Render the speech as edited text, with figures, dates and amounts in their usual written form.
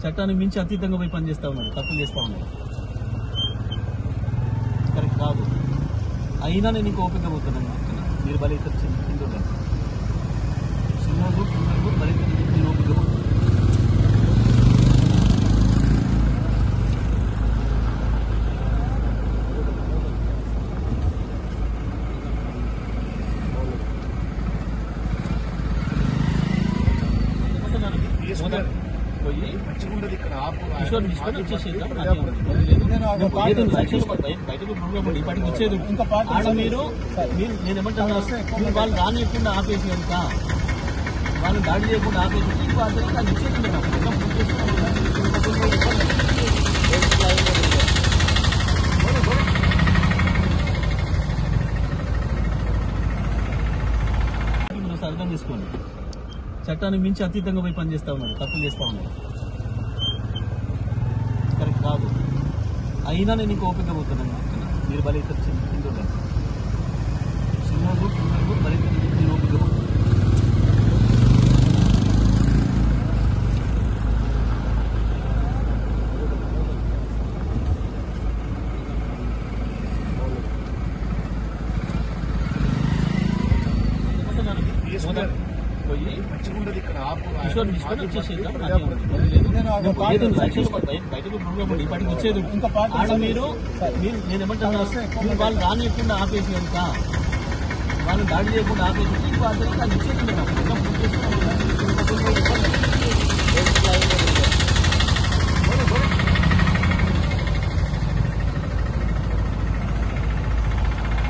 చట్టాన్ని మించి అతీతంగా పోయి పనిచేస్తా ఉన్నాడు, తప్పులు చేస్తా ఉన్నాడు. కరెక్ట్ కాదు. అయినా నేను ఇంకో ఓపిక పోతున్నాను. మీరు బలి చిందుంటారు సింహాలు పిల్లలు బలి నేను ఓపిక పోతున్నాను. బయటకు వచ్చేది ఆడ మీరు నేనేమంటున్నా, వాళ్ళు రానియకుండా ఆపేసి కనుక వాళ్ళు దాడి చేయకుండా ఆపేసి వాళ్ళు ఇచ్చేది అర్థం చేసుకోండి. చట్టాన్ని మించి అతీతంగా పోయి పనిచేస్తా ఉన్నాడు, తప్పులు చేస్తా ఉన్నాడు. కరెక్ట్ కాదు. అయినా నేను ఇంకో ఓపిక పోతున్నాను. మీరు బలి చిందుంటారు సింహాలు పిల్లలు బలి నేను ఓపిక పోతున్నాను. బయటకు వచ్చేది ఆడ మీరు నేనేమంటున్నా, వాళ్ళు రానియకుండా ఆపేసి కనుక వాళ్ళు దాడి చేయకుండా ఆపేసి వాళ్ళు ఇచ్చేది